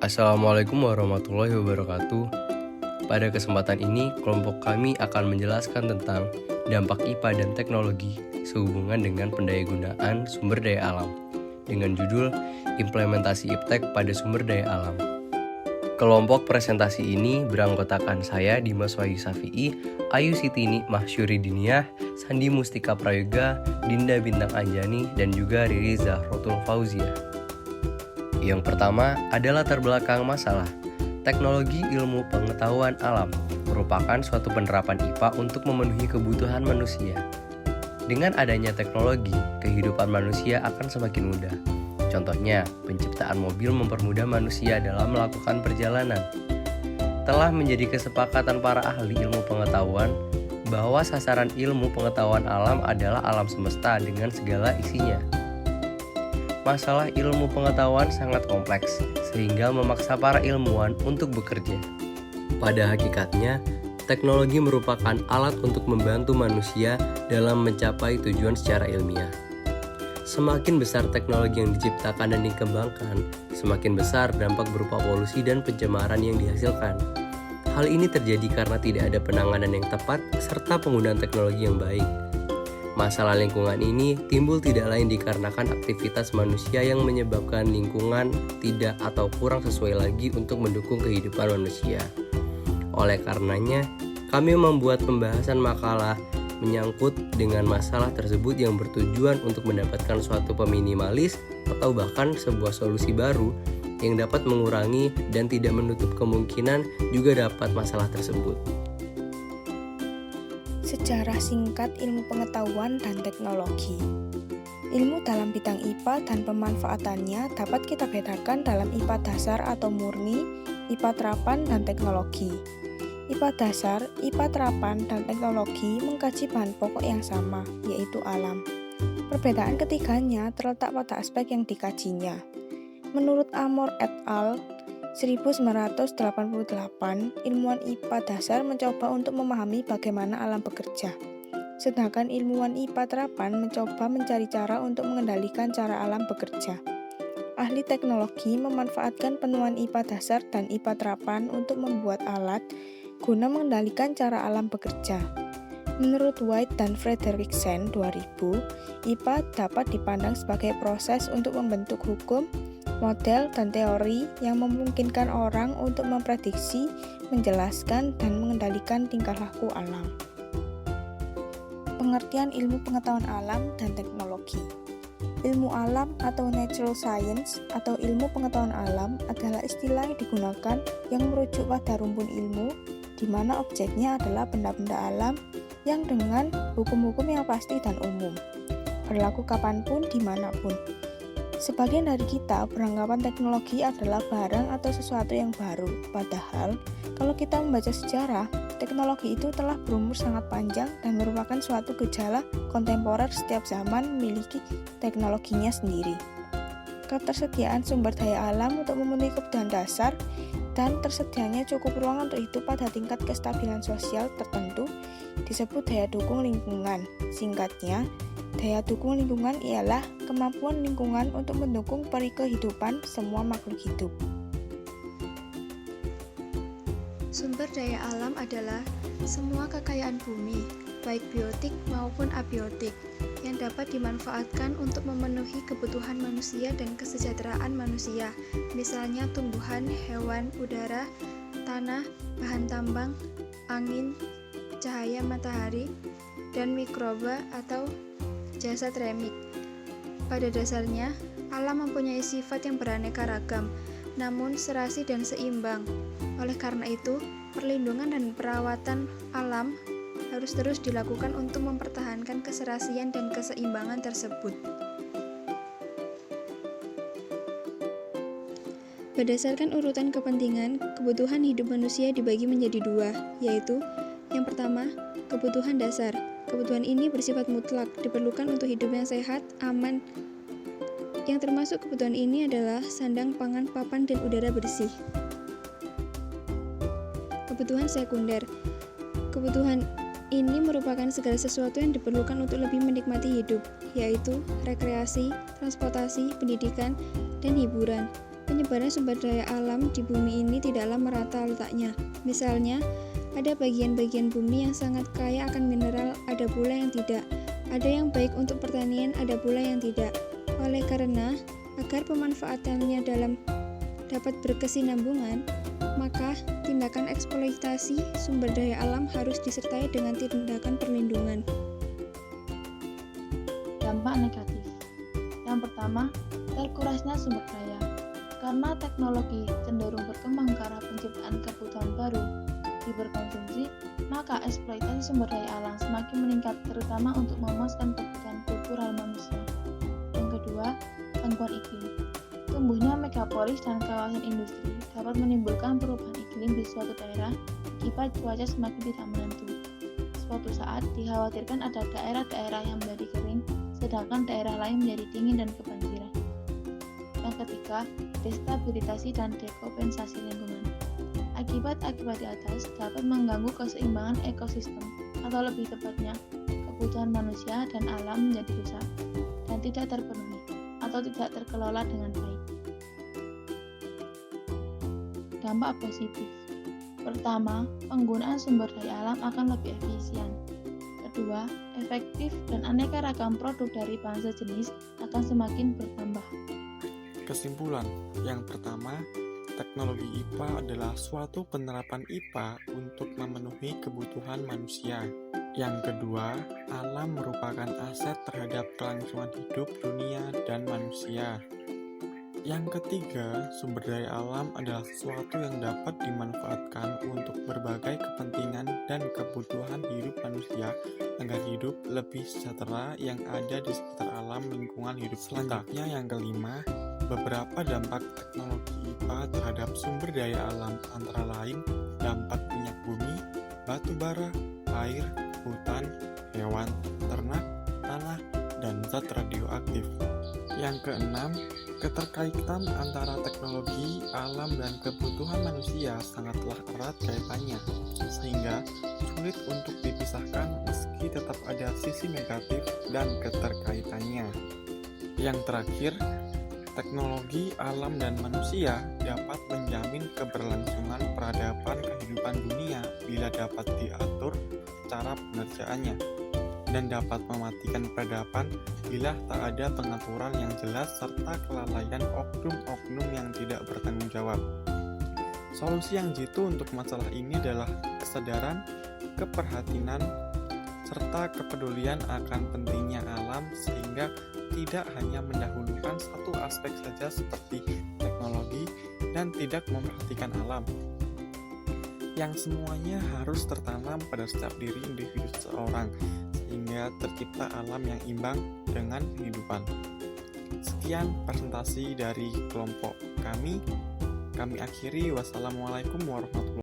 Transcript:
Assalamualaikum warahmatullahi wabarakatuh. Pada kesempatan ini, kelompok kami akan menjelaskan tentang dampak IPA dan teknologi sehubungan dengan pendayagunaan sumber daya alam dengan judul Implementasi IPTEK pada Sumber Daya Alam. Kelompok presentasi ini beranggotakan saya, Dimas Wahyu Safi'i, Ayu Siti Nikmah Syuridiniyah, Sandi Mustika Prayoga, Dinda Bintang Anjani, dan juga Riri Zahrotul Fauzia. Yang pertama adalah latar belakang masalah. Teknologi ilmu pengetahuan alam merupakan suatu penerapan IPA untuk memenuhi kebutuhan manusia. Dengan adanya teknologi, kehidupan manusia akan semakin mudah. Contohnya, penciptaan mobil mempermudah manusia dalam melakukan perjalanan. Telah menjadi kesepakatan para ahli ilmu pengetahuan bahwa sasaran ilmu pengetahuan alam adalah alam semesta dengan segala isinya. Masalah ilmu pengetahuan sangat kompleks, sehingga memaksa para ilmuwan untuk bekerja. Pada hakikatnya, teknologi merupakan alat untuk membantu manusia dalam mencapai tujuan secara ilmiah. Semakin besar teknologi yang diciptakan dan dikembangkan, semakin besar dampak berupa polusi dan pencemaran yang dihasilkan. Hal ini terjadi karena tidak ada penanganan yang tepat serta penggunaan teknologi yang baik. Masalah lingkungan ini timbul tidak lain dikarenakan aktivitas manusia yang menyebabkan lingkungan tidak atau kurang sesuai lagi untuk mendukung kehidupan manusia. Oleh karenanya, kami membuat pembahasan makalah menyangkut dengan masalah tersebut yang bertujuan untuk mendapatkan suatu peminimalis atau bahkan sebuah solusi baru yang dapat mengurangi dan tidak menutup kemungkinan juga dapat masalah tersebut. Sejarah singkat ilmu pengetahuan dan teknologi. Ilmu dalam bidang IPA dan pemanfaatannya dapat kita bedakan dalam IPA dasar atau murni, IPA terapan, dan teknologi. IPA dasar, IPA terapan, dan teknologi mengkaji bahan pokok yang sama, yaitu alam. Perbedaan ketiganya terletak pada aspek yang dikajinya. Menurut Amor et al. 1988, ilmuwan IPA dasar mencoba untuk memahami bagaimana alam bekerja. Sedangkan ilmuwan IPA terapan mencoba mencari cara untuk mengendalikan cara alam bekerja. Ahli teknologi memanfaatkan penuan IPA dasar dan IPA terapan untuk membuat alat guna mengendalikan cara alam bekerja. Menurut White dan Frederickson 2000, IPA dapat dipandang sebagai proses untuk membentuk hukum, model, dan teori yang memungkinkan orang untuk memprediksi, menjelaskan, dan mengendalikan tingkah laku alam. Pengertian ilmu pengetahuan alam dan teknologi. Ilmu alam atau natural science atau ilmu pengetahuan alam adalah istilah yang digunakan yang merujuk pada rumpun ilmu, di mana objeknya adalah benda-benda alam yang dengan hukum-hukum yang pasti dan umum, berlaku kapanpun, dimanapun. Sebagian dari kita beranggapan teknologi adalah barang atau sesuatu yang baru. Padahal, kalau kita membaca sejarah, teknologi itu telah berumur sangat panjang dan merupakan suatu gejala kontemporer setiap zaman memiliki teknologinya sendiri. Ketersediaan sumber daya alam untuk memenuhi kebutuhan dasar dan tersedianya cukup ruang untuk hidup pada tingkat kestabilan sosial tertentu disebut daya dukung lingkungan. Singkatnya, daya dukung lingkungan ialah kemampuan lingkungan untuk mendukung peri kehidupan semua makhluk hidup. Sumber daya alam adalah semua kekayaan bumi, baik biotik maupun abiotik, yang dapat dimanfaatkan untuk memenuhi kebutuhan manusia dan kesejahteraan manusia, misalnya tumbuhan, hewan, udara, tanah, bahan tambang, angin, cahaya matahari, dan mikroba atau jasa remik. Pada dasarnya, alam mempunyai sifat yang beraneka ragam, namun serasi dan seimbang. Oleh karena itu, perlindungan dan perawatan alam harus terus dilakukan untuk mempertahankan keserasian dan keseimbangan tersebut. Berdasarkan urutan kepentingan, kebutuhan hidup manusia dibagi menjadi dua, yaitu yang pertama, kebutuhan dasar. Kebutuhan ini bersifat mutlak, diperlukan untuk hidup yang sehat, aman. Yang termasuk kebutuhan ini adalah sandang, pangan, papan, dan udara bersih. Kebutuhan sekunder. Kebutuhan ini merupakan segala sesuatu yang diperlukan untuk lebih menikmati hidup, yaitu rekreasi, transportasi, pendidikan, dan hiburan. Penyebaran sumber daya alam di bumi ini tidaklah merata letaknya. Misalnya, ada bagian-bagian bumi yang sangat kaya akan mineral, ada pula yang tidak. Ada yang baik untuk pertanian, ada pula yang tidak. Oleh karena, agar pemanfaatannya dapat berkesinambungan, maka tindakan eksploitasi sumber daya alam harus disertai dengan tindakan perlindungan. Dampak negatif. Yang pertama, terkurasnya sumber daya. Karena teknologi cenderung berkembang ke arah penciptaan kebutuhan baru diberkonsumsi, maka eksploitasi sumber daya alam semakin meningkat, terutama untuk memuaskan kebutuhan kultural manusia. Yang kedua, gangguan iklim. Tumbuhnya megapolis dan kawasan industri dapat menimbulkan perubahan iklim di suatu daerah akibat cuaca semakin tidak menentu. Suatu saat dikhawatirkan ada daerah-daerah yang menjadi kering, sedangkan daerah lain menjadi dingin dan kebanjiran. Yang ketiga, destabilisasi dan dekompensasi lingkungan. Akibat-akibat di atas dapat mengganggu keseimbangan ekosistem, atau lebih tepatnya, kebutuhan manusia dan alam menjadi rusak dan tidak terpenuhi atau tidak terkelola dengan baik. Dampak positif. Pertama, penggunaan sumber daya alam akan lebih efisien. Kedua, efektif dan aneka ragam produk dari bahan sejenis akan semakin bertambah. Kesimpulan, yang pertama, teknologi IPA adalah suatu penerapan IPA untuk memenuhi kebutuhan manusia. Yang kedua, alam merupakan aset terhadap kelangsungan hidup dunia dan manusia. Yang ketiga, sumber daya alam adalah sesuatu yang dapat dimanfaatkan untuk berbagai kepentingan dan kebutuhan hidup manusia agar hidup lebih sejahtera yang ada di sekitar alam lingkungan hidup. Selanjutnya, yang kelima, beberapa dampak teknologi IPA terhadap sumber daya alam antara lain dampak minyak bumi, batu bara, air, hutan, hewan, ternak, tanah, dan zat radioaktif. Yang keenam, keterkaitan antara teknologi, alam, dan kebutuhan manusia sangatlah erat kaitannya, sehingga sulit untuk dipisahkan meski tetap ada sisi negatif dan keterkaitannya. Yang terakhir, teknologi, alam, dan manusia dapat menjamin keberlangsungan peradaban kehidupan dunia bila dapat diatur cara pengerjaannya, dan dapat mematikan peradaban bila tak ada pengaturan yang jelas serta kelalaian oknum-oknum yang tidak bertanggung jawab. Solusi yang jitu untuk masalah ini adalah kesadaran, keperhatian, serta kepedulian akan pentingnya alam sehingga tidak hanya mendahulukan satu aspek saja seperti teknologi dan tidak memperhatikan alam, yang semuanya harus tertanam pada setiap diri individu seseorang sehingga tercipta alam yang imbang dengan kehidupan. Sekian presentasi dari kelompok kami akhiri. Wassalamualaikum warahmatullahi wabarakatuh.